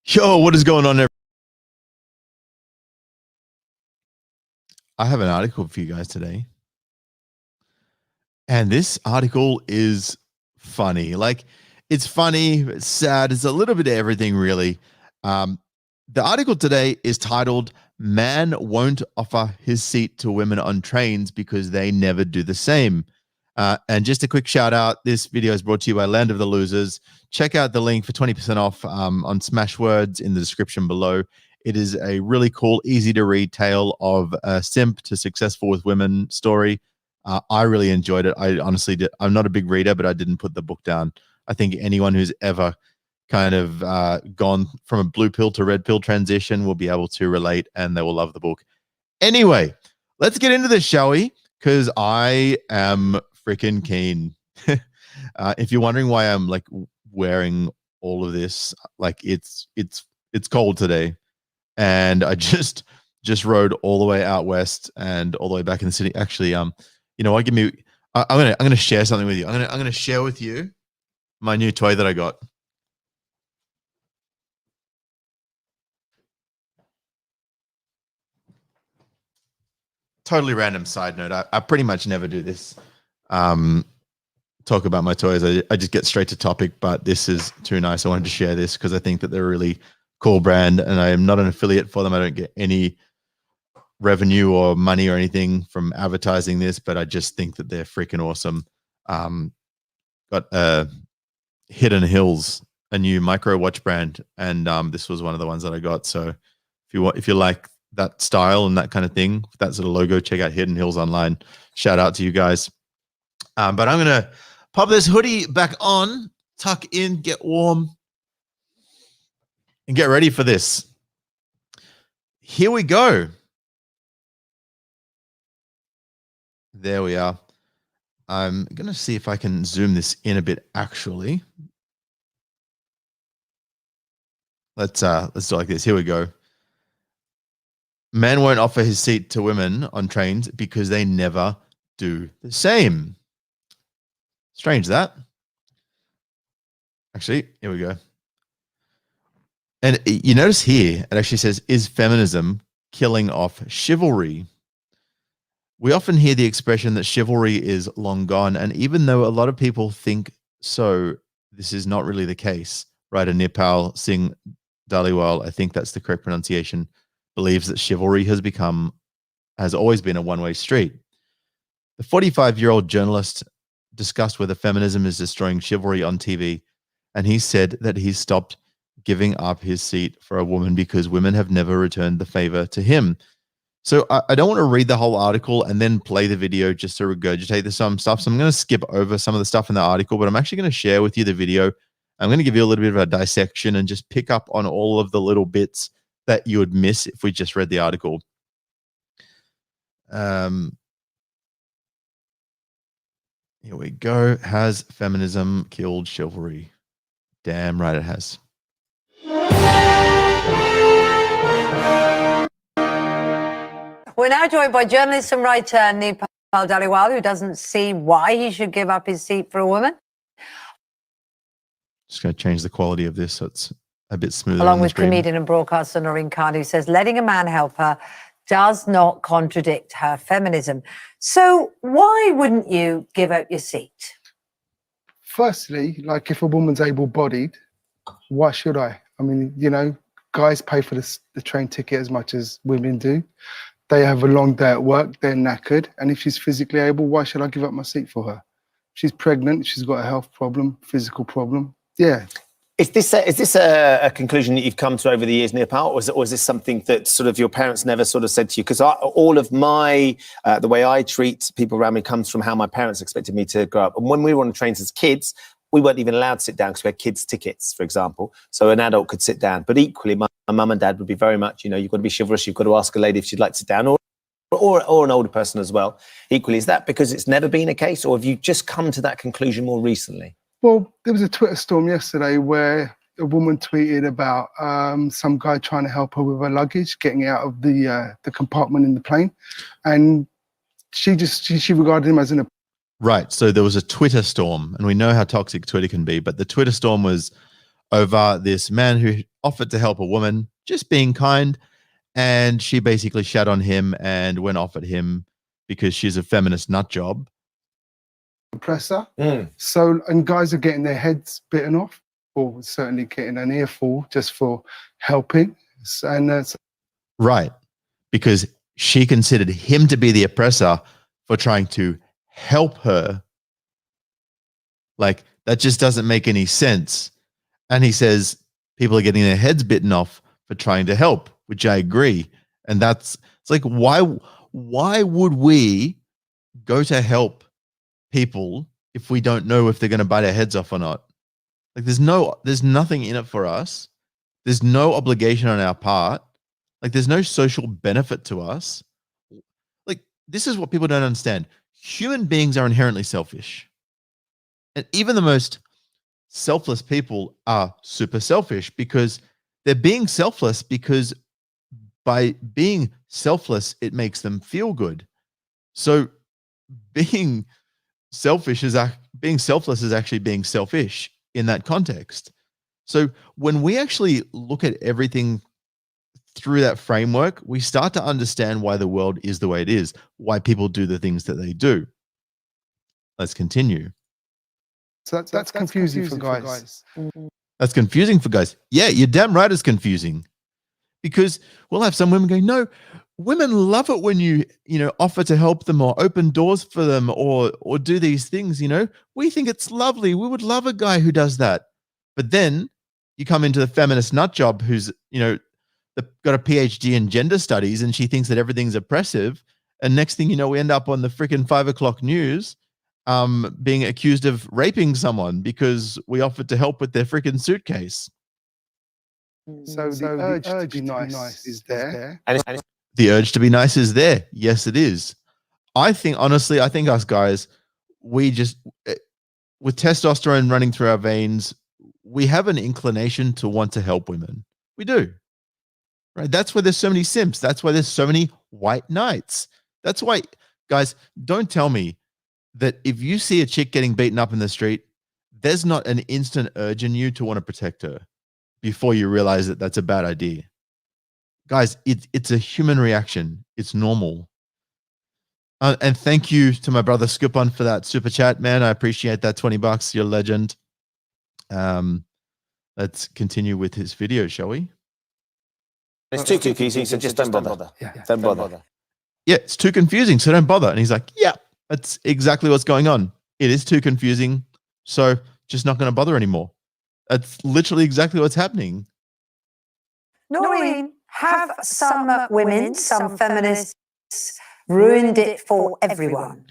Yo, what is going on there? I have an article for you guys today. And this article is funny. Like, it's funny, it's sad, it's a little bit of everything, really. The article today is titled, "Man Won't Offer His Seat to Women on Trains Because They Never Do the Same." And just a quick shout out, this video is brought to you by Land of the Losers. Check out the link for 20% off on Smashwords in the description below. It is a really cool, easy to read tale of a simp to successful with women story. I really enjoyed it. I honestly did. I'm not a big reader, but I didn't put the book down. I think anyone who's ever kind of gone from a blue pill to red pill transition will be able to relate, and they will love the book. Anyway, let's get into this, shall we? Because I am freaking keen. If you're wondering why I'm like wearing all of this, like it's cold today, and I just rode all the way out west and all the way back in the city. Actually, you know what? I'm gonna share something with you. I'm gonna share with you my new toy that I got. Totally random side note. I pretty much never do this. Talk about my toys. I just get straight to topic, but this is too nice. I wanted to share this because I think that they're a really cool brand, and I am not an affiliate for them. I don't get any revenue or money or anything from advertising this, but I just think that they're freaking awesome. Got Hidden Hills, a new micro watch brand, and this was one of the ones that I got. So if you like that style and that kind of thing, that sort of logo, check out Hidden Hills online. Shout out to you guys. But I'm gonna pop this hoodie back on, tuck in, get warm, and get ready for this. Here we go. There we are. I'm gonna see if I can zoom this in a bit. Actually, let's do it like this. Here we go. Man won't offer his seat to women on trains because they never do the same. Strange that. Actually, here we go. And you notice here, it actually says, "Is feminism killing off chivalry?" We often hear the expression that chivalry is long gone, and even though a lot of people think so, this is not really the case. Writer Nipa Dalalwal, I think that's the correct pronunciation, believes that chivalry has always been a one-way street. The 45-year-old journalist discussed whether feminism is destroying chivalry on TV, and he said that he stopped giving up his seat for a woman because women have never returned the favor to him. So I don't want to read the whole article and then play the video just to regurgitate some stuff. So I'm going to skip over some of the stuff in the article, but I'm actually going to share with you the video. I'm going to give you a little bit of a dissection and just pick up on all of the little bits that you would miss if we just read the article. Here we go. Has feminism killed chivalry? Damn right it has. We're now joined by journalist and writer Nipa Dalalwal, who doesn't see why he should give up his seat for a woman. Just going to change the quality of this so it's a bit smoother. Along with comedian and broadcaster Noreen Khan, who says letting a man help her does not contradict her feminism. So why wouldn't you give up your seat? Firstly, like if a woman's able-bodied, why should I? I mean, you know, guys pay for the train ticket as much as women do. They have a long day at work, they're knackered. And if she's physically able, why should I give up my seat for her? She's pregnant, she's got a health problem, physical problem. Yeah. Is this a conclusion that you've come to over the years, Nipa, or is this something that sort of your parents never sort of said to you? Because all of my, the way I treat people around me comes from how my parents expected me to grow up. And when we were on the trains as kids, we weren't even allowed to sit down because we had kids' tickets, for example. So an adult could sit down. But equally, my mum and dad would be very much, you know, you've got to be chivalrous, you've got to ask a lady if she'd like to sit down, or an older person as well. Equally, is that because it's never been a case, or have you just come to that conclusion more recently? Well, there was a Twitter storm yesterday where a woman tweeted about some guy trying to help her with her luggage, getting it out of the compartment in the plane. And she regarded him as an... Right. So there was a Twitter storm, and we know how toxic Twitter can be, but the Twitter storm was over this man who offered to help a woman, just being kind. And she basically shat on him and went off at him because she's a feminist nut job. Oppressor. So, and guys are getting their heads bitten off, or certainly getting an earful just for helping. And that's Right. Because she considered him to be the oppressor for trying to help her. Like, that just doesn't make any sense. And he says people are getting their heads bitten off for trying to help, which I agree. And it's like, why would we go to help people if we don't know if they're going to bite our heads off or not? Like, there's nothing in it for us. There's no obligation on our part. Like, there's no social benefit to us. Like, this is what people don't understand. Human beings are inherently selfish. And even the most selfless people are super selfish because they're being selfless because by being selfless, it makes them feel good. So being selfish is being selfless is actually being selfish in that context. So when we actually look at everything through that framework, we start to understand why the world is the way it is, why people do the things that they do. Let's continue. So that's confusing for guys. That's confusing for guys. Yeah, you're damn right it's confusing. Because we'll have some women going, no, women love it when you offer to help them or open doors for them or do these things, We think it's lovely. We would love a guy who does that. But then you come into the feminist nut job who's, got a PhD in gender studies and she thinks that everything's oppressive. And next thing you know, we end up on the freaking 5 o'clock news being accused of raping someone because we offered to help with their freaking suitcase. So the urge to be nice is there. And The urge to be nice is there. Yes, it is. I think us guys, we just, with testosterone running through our veins, we have an inclination to want to help women. We do. Right? That's why there's so many simps. That's why there's so many white knights. That's why, guys, don't tell me that if you see a chick getting beaten up in the street, there's not an instant urge in you to want to protect her before you realize that that's a bad idea. Guys, it's a human reaction. It's normal. And thank you to my brother Skupon for that super chat, man. I appreciate that. $20. You're a legend. Let's continue with his video, shall we? it's too confusing, so just don't bother. Don't bother. Yeah, it's too confusing, so don't bother. And he's like, yeah, that's exactly what's going on. It is too confusing, so just not going to bother anymore. That's literally exactly what's happening. Noreen, have some women, some feminists ruined it for everyone?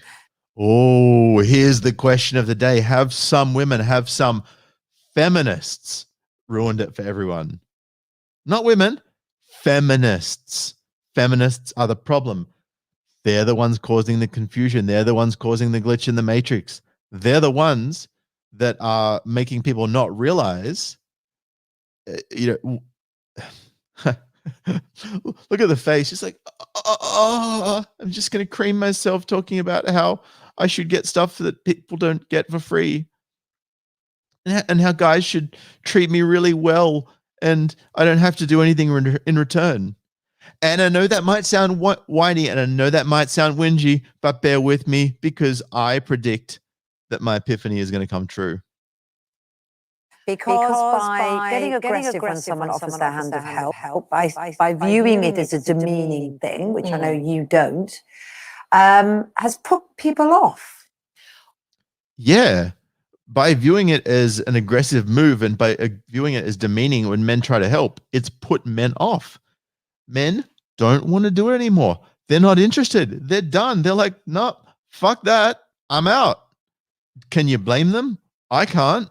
Oh, here's the question of the day. Have some women, have some feminists ruined it for everyone? Not women, feminists. Feminists are the problem. They're the ones causing the confusion. They're the ones causing the glitch in the matrix. They're the ones that are making people not realize, look at the face. It's like, I'm just going to cream myself talking about how I should get stuff that people don't get for free. And how guys should treat me really well and I don't have to do anything in return. And I know that might sound whiny and I know that might sound whingy, but bear with me because I predict that my epiphany is going to come true. Because by getting aggressive when someone offers their hand of help, by viewing it as a demeaning thing, which I know you don't, has put people off. Yeah. By viewing it as an aggressive move and by viewing it as demeaning when men try to help, it's put men off. Men don't want to do it anymore. They're not interested. They're done. They're like, no, fuck that. I'm out. Can you blame them? I can't.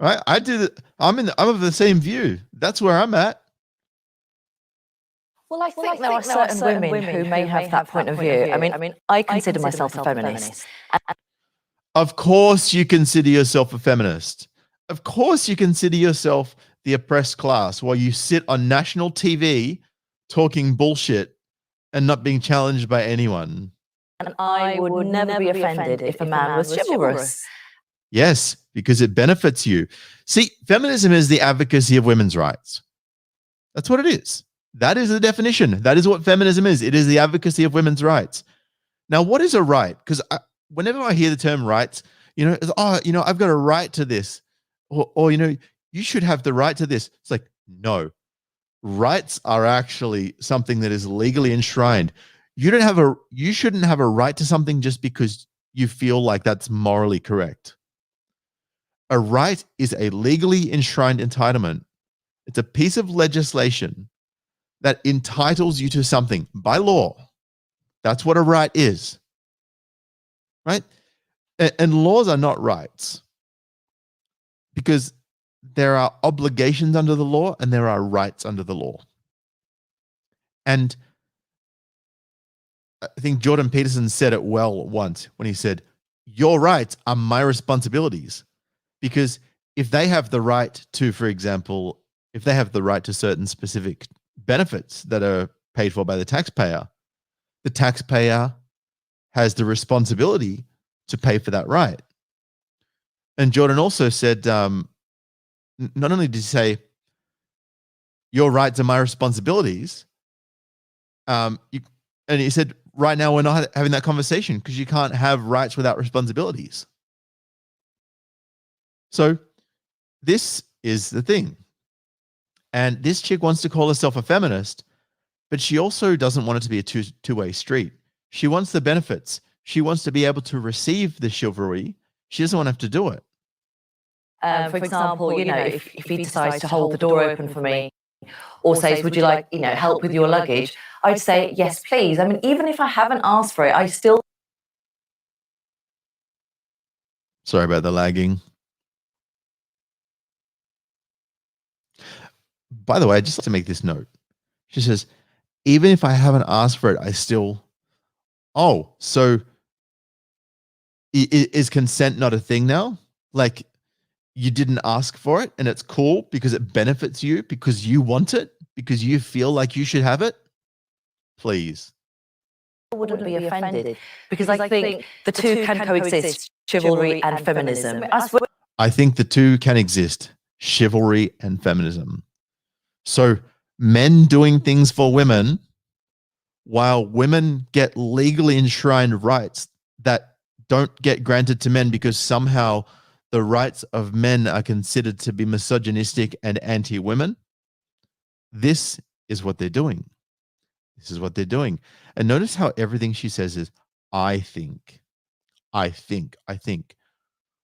Right? I'm of the same view. That's where I'm at. Well, I think there are certain women who may have that point of view. I mean, I consider myself a feminist. Of course you consider yourself a feminist. Of course you consider yourself the oppressed class while you sit on national TV talking bullshit and not being challenged by anyone. And I would never be offended if a man was chivalrous. Yes, because it benefits you. See, feminism is the advocacy of women's rights. That's what it is. That is the definition. That is what feminism is. It is the advocacy of women's rights. Now, what is a right? Because whenever I hear the term rights, it's, I've got a right to this, or you should have the right to this. It's like, no, rights are actually something that is legally enshrined. You shouldn't have a right to something just because you feel like that's morally correct. A right is a legally enshrined entitlement. It's a piece of legislation that entitles you to something by law. That's what a right is, right? And laws are not rights, because there are obligations under the law and there are rights under the law. And I think Jordan Peterson said it well once when he said, your rights are my responsibilities. Because if they have the right to, for example, if they have the right to certain specific benefits that are paid for by the taxpayer has the responsibility to pay for that right. And Jordan also said, not only did he say, your rights are my responsibilities, and he said, right now we're not having that conversation because you can't have rights without responsibilities. So this is the thing. And this chick wants to call herself a feminist, but she also doesn't want it to be a two-way street. She wants the benefits. She wants to be able to receive the chivalry. She doesn't want to have to do it. For example, if he decides to hold the door open for me, or says, would you like, help with your luggage? I'd say, yes, please. I mean, even if I haven't asked for it, I still... Sorry about the lagging. By the way, I just like to make this note. She says, even if I haven't asked for it, I still... Oh, so is consent not a thing now? Like, you didn't ask for it and it's cool because it benefits you, because you want it, because you feel like you should have it? Please. I wouldn't be offended, because I think the two can coexist, chivalry and feminism. I think the two can exist, chivalry and feminism. So men doing things for women, while women get legally enshrined rights that don't get granted to men because somehow the rights of men are considered to be misogynistic and anti-women. This is what they're doing. This is what they're doing. And notice how everything she says is, I think, I think, I think.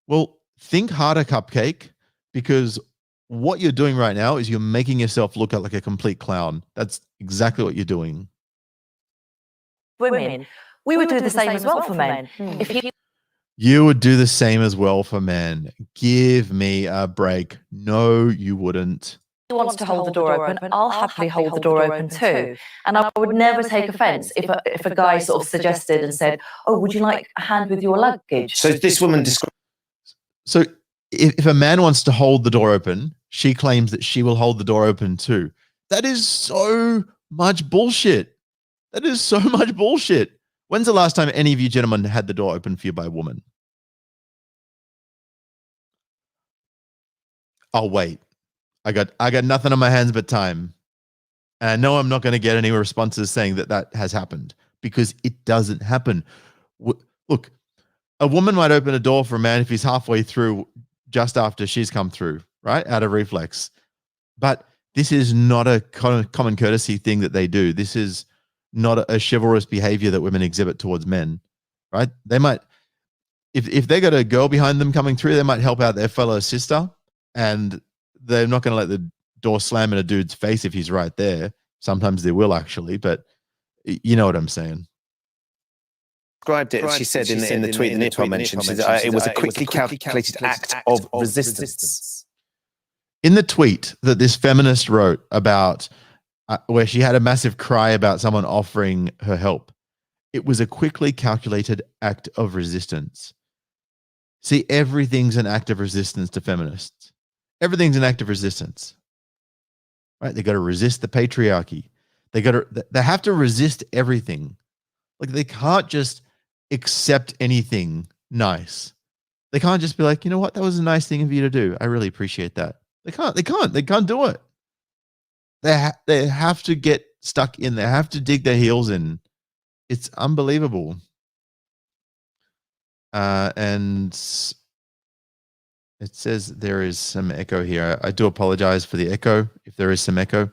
Well, think harder, Cupcake, because what you're doing right now is you're making yourself look like a complete clown. That's exactly what you're doing. Women, we would do the same as well for men. You would do the same as well for men. Give me a break. No, you wouldn't. He wants to hold the door open, I'll happily hold the door open too. And I would never take offence if a guy sort of suggested and said, oh, would you like a hand with your luggage? So this woman describes... So if a man wants to hold the door open, she claims that she will hold the door open too. That is so much bullshit. That is so much bullshit. When's the last time any of you gentlemen had the door open for you by a woman? Oh, wait. I got nothing on my hands but time. And I know I'm not going to get any responses saying that has happened, because it doesn't happen. Look, a woman might open a door for a man if he's halfway through just after she's come through, right? Out of reflex. But this is not a common courtesy thing that they do. This is not a chivalrous behavior that women exhibit towards men, right? They might, if they got a girl behind them coming through, they might help out their fellow sister, and they're not going to let the door slam in a dude's face if he's right there. Sometimes they will, actually, but you know what I'm saying. Described it, she said in the tweet that Nipa mentioned, it was a quickly calculated act of resistance. In the tweet that this feminist wrote about where she had a massive cry about someone offering her help, it was a quickly calculated act of resistance. See, everything's an act of resistance to feminists. Everything's an act of resistance, right? They got to resist the patriarchy. They have to resist everything. Like, they can't just accept anything nice. They can't just be like, you know what, that was a nice thing of you to do. I really appreciate that. They can't do it. They have to get stuck in. They have to dig their heels in. It's unbelievable. And it says there is some echo here. I do apologize for the echo if there is some echo.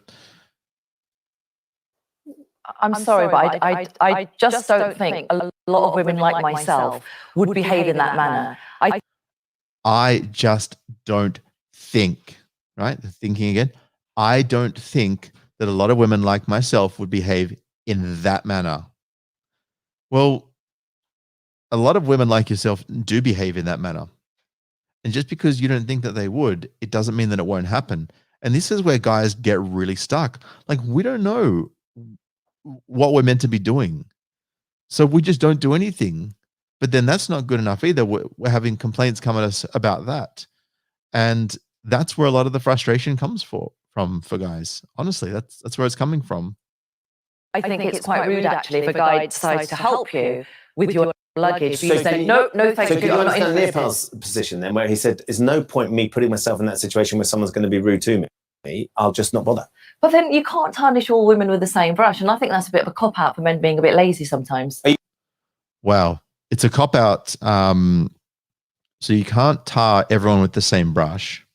I'm sorry, but I just don't think a lot of women like myself would behave in that manner. I just don't think, right? Thinking again. I don't think that a lot of women like myself would behave in that manner. Well, a lot of women like yourself do behave in that manner. And just because you don't think that they would, it doesn't mean that it won't happen. And this is where guys get really stuck. Like, we don't know what we're meant to be doing. So we just don't do anything. But then that's not good enough either. We're having complaints come at us about that. And that's where a lot of the frustration comes from for guys. Honestly, that's where it's coming from. I think it's quite rude, actually, if a guy decides to help you with your luggage. You say, no, thank you. So do you understand Nipal's position then, where he said, there's no point in me putting myself in that situation where someone's going to be rude to me. I'll just not bother. But then you can't tarnish all women with the same brush. And I think that's a bit of a cop-out for men being a bit lazy sometimes. Wow. It's a cop-out. So you can't tar everyone with the same brush,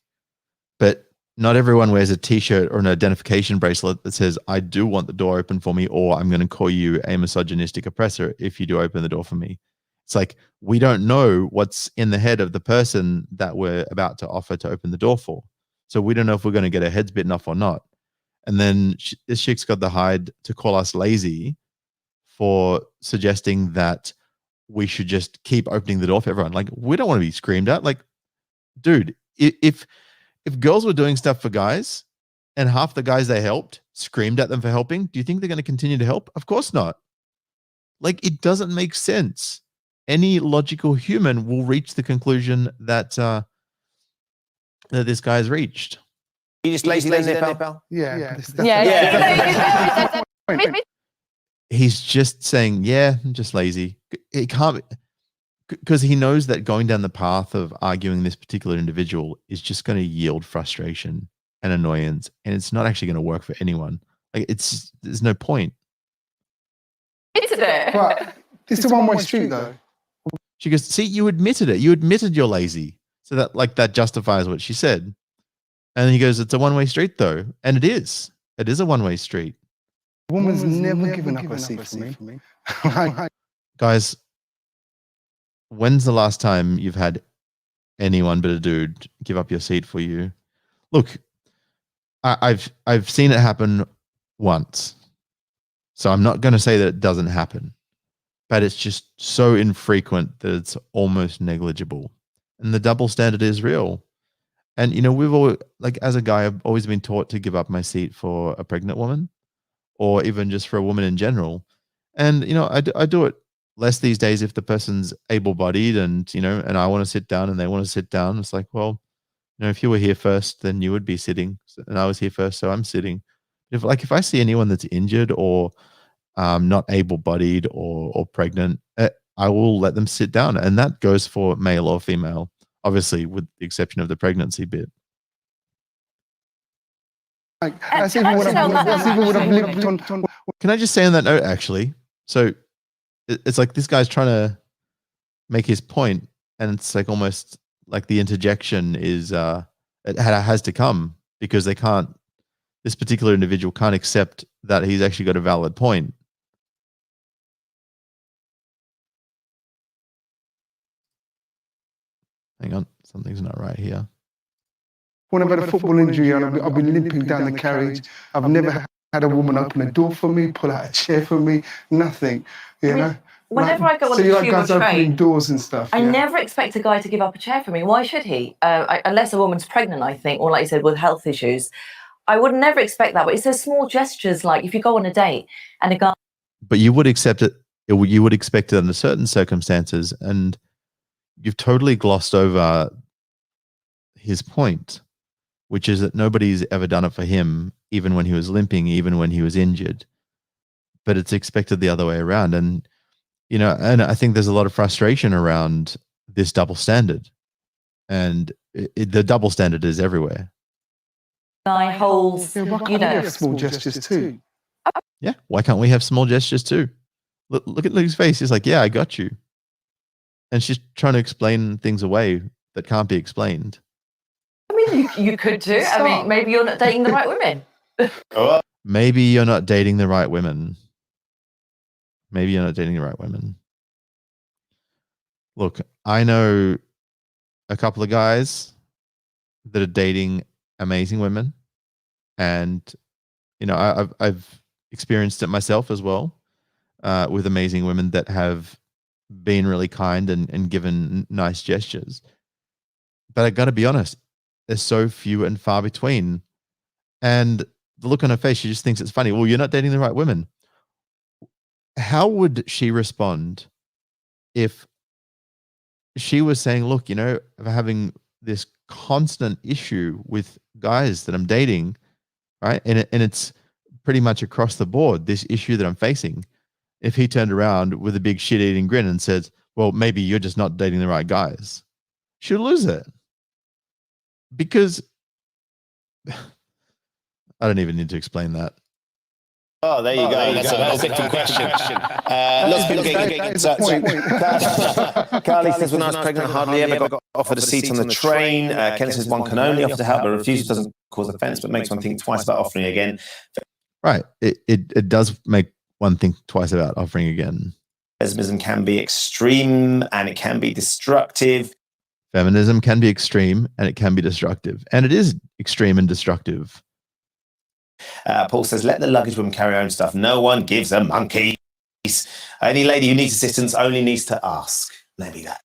but not everyone wears a t-shirt or an identification bracelet that says, I do want the door open for me, or I'm going to call you a misogynistic oppressor if you do open the door for me. It's like, we don't know what's in the head of the person that we're about to offer to open the door for. So we don't know if we're going to get our heads bitten off or not. And then this chick's got the hide to call us lazy for suggesting that we should just keep opening the door for everyone. Like, we don't want to be screamed at. Like, dude, if girls were doing stuff for guys and half the guys they helped screamed at them for helping, do you think they're going to continue to help? Of course not. Like, it doesn't make sense. Any logical human will reach the conclusion that that this guy's reached. You just lazy then, Nipal? Yeah. He's just saying, yeah, I'm just lazy. It can't be, because he knows that going down the path of arguing this particular individual is just going to yield frustration and annoyance, and it's not actually going to work for anyone. Like, there's no point. Isn't it? But it's a one-way street, though. She goes, see, you admitted it. You admitted you're lazy. So that justifies what she said. And he goes, it's a one-way street, though. And it is. It is a one-way street. A woman's never given up a seat for me. Guys, when's the last time you've had anyone but a dude give up your seat for you? Look, I've seen it happen once. So I'm not going to say that it doesn't happen. But it's just so infrequent that it's almost negligible. And the double standard is real. And, you know, we've all, like, as a guy, I've always been taught to give up my seat for a pregnant woman, or even just for a woman in general. And, you know, I do it less these days if the person's able-bodied and, you know, and I want to sit down and they want to sit down. It's like, well, you know, if you were here first, then you would be sitting. And I was here first, so I'm sitting. If I see anyone that's injured or not able-bodied or pregnant, I will let them sit down. And that goes for male or female, obviously, with the exception of the pregnancy bit. Like, that's even what I've lived on. Can I just say on that note, actually? So it's like this guy's trying to make his point, and it's like almost like the interjection is it has to come because this particular individual can't accept that he's actually got a valid point. Hang on, something's not right here. When I've had a football injury and I've been limping down the carriage, I've never had a woman open a door for me, pull out a chair for me, nothing. You know? Whenever I go on so the you like tube guys or train, opening doors and stuff. I never expect a guy to give up a chair for me. Why should he? Unless a woman's pregnant, I think, or like you said, with health issues. I would never expect that. But it's those small gestures, like if you go on a date and a guy. But you would accept it. You would expect it under certain circumstances, and you've totally glossed over his point, which is that nobody's ever done it for him, even when he was limping, even when he was injured. But it's expected the other way around. And, you know, and I think there's a lot of frustration around this double standard, and the double standard is everywhere. I hold, Yeah, why can't you we know, have small gestures too? Yeah, why can't we have small gestures too? Look at Luke's face. He's like, yeah, I got you. And she's trying to explain things away that can't be explained. I mean, you could too. I mean, maybe you're not dating the right women. Maybe you're not dating the right women. Maybe you're not dating the right women. Look, I know a couple of guys that are dating amazing women, and you know, I've experienced it myself as well, with amazing women that have been really kind and given nice gestures. But I got to be honest, they're so few and far between. And the look on her face, she just thinks it's funny. Well, you're not dating the right women. How would she respond if she was saying, look, you know, I'm having this constant issue with guys that I'm dating, right? And it's pretty much across the board, this issue that I'm facing. If he turned around with a big shit-eating grin and said, well, maybe you're just not dating the right guys, she'll lose it. Because I don't even need to explain that. Oh, there you go. That's a different question. Lots of people getting Carly says, when I was pregnant, I hardly ever got offered a seat on the train. Ken says one can only offer to help, but refusal doesn't cause offence, but makes one think twice about offering again. Right. It does make one think twice about offering again. Feminism can be extreme and it can be destructive. Feminism can be extreme and it can be destructive. And it is extreme and destructive. Paul says, let the luggage woman carry her own stuff. No one gives a monkey. Any lady who needs assistance only needs to ask. Maybe that.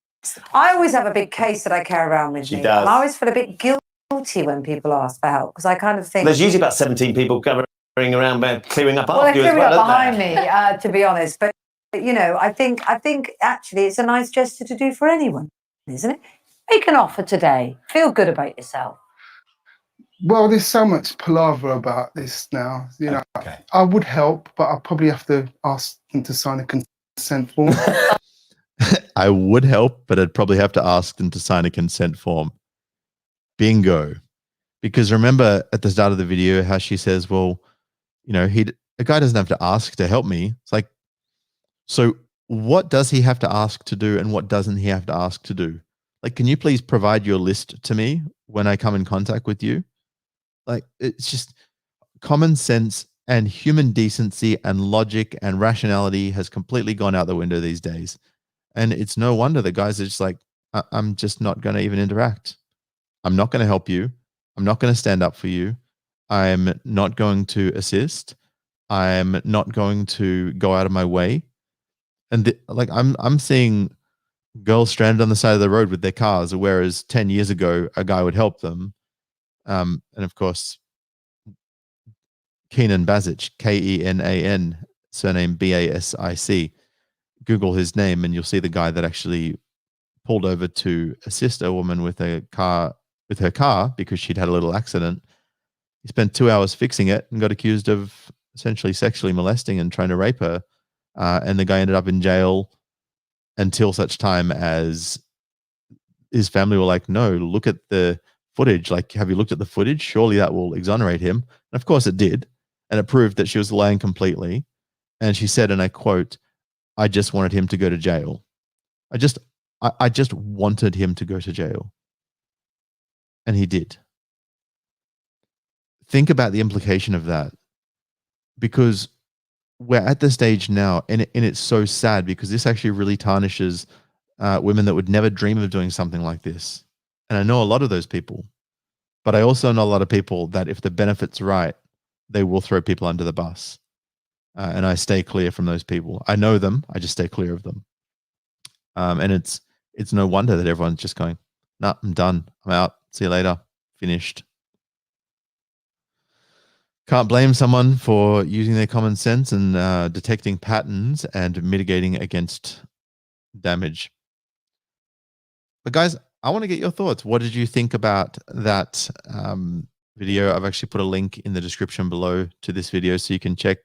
I always have a big case that I carry around with me. Does. And I always feel a bit guilty when people ask for help, because I kind of think... There's usually about 17 people covering around clearing up well, after you as they're well, behind me, to be honest. But, you know, I think actually it's a nice gesture to do for anyone, isn't it? Make an offer today. Feel good about yourself. Well, there's so much palaver about this now. You know, Okay. I would help, but I'll probably have to ask them to sign a consent form. I would help, but I'd probably have to ask them to sign a consent form. Bingo. Because remember at the start of the video how she says, well, you know, a guy doesn't have to ask to help me. It's like, so what does he have to ask to do and what doesn't he have to ask to do? Like, can you please provide your list to me when I come in contact with you? Like, it's just common sense and human decency and logic and rationality has completely gone out the window these days. And it's no wonder that guys are just like, I'm just not going to even interact. I'm not going to help you. I'm not going to stand up for you. I'm not going to assist. I'm not going to go out of my way. And like, I'm seeing girls stranded on the side of the road with their cars, whereas 10 years ago, a guy would help them. And of course, Kenan Basic, Kenan, surname Basic. Google his name and you'll see the guy that actually pulled over to assist a woman with her car because she'd had a little accident. He spent 2 hours fixing it and got accused of essentially sexually molesting and trying to rape her. And the guy ended up in jail until such time as his family were like, no, look at the footage. Like, have you looked at the footage? Surely that will exonerate him. And of course it did. And it proved that she was lying completely. And she said, and I quote, I just wanted him to go to jail. I just wanted him to go to jail. And he did. Think about the implication of that. Because we're at the stage now, and it's so sad because this actually really tarnishes women that would never dream of doing something like this. And I know a lot of those people. But I also know a lot of people that if the benefit's right, they will throw people under the bus. And I stay clear from those people. I know them. I just stay clear of them. And it's no wonder that everyone's just going, nah, I'm done. I'm out. See you later. Finished. Can't blame someone for using their common sense and detecting patterns and mitigating against damage. But guys, I want to get your thoughts. What did you think about that video? I've actually put a link in the description below to this video so you can check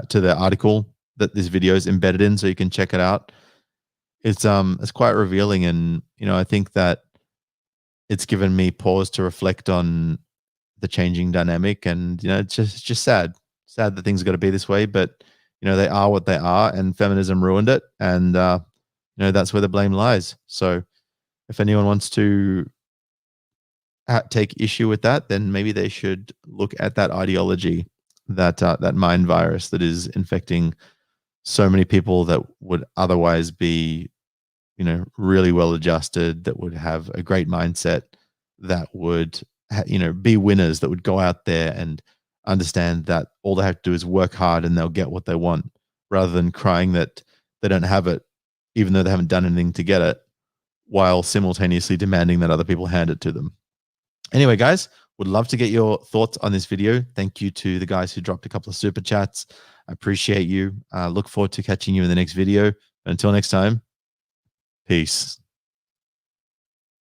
to the article that this video is embedded in so you can check it out. it's quite revealing, and I think that it's given me pause to reflect on the changing dynamic, and it's just sad that things got to be this way, but they are what they are, and feminism ruined it, and that's where the blame lies. So if anyone wants to take issue with that, then maybe they should look at that ideology, that mind virus that is infecting so many people that would otherwise be really well adjusted, that would have a great mindset, that would be winners, that would go out there and understand that all they have to do is work hard and they'll get what they want, rather than crying that they don't have it, even though they haven't done anything to get it, while simultaneously demanding that other people hand it to them. Anyway, guys, would love to get your thoughts on this video. Thank you to the guys who dropped a couple of super chats. I appreciate you. Look forward to catching you in the next video. Until next time, peace.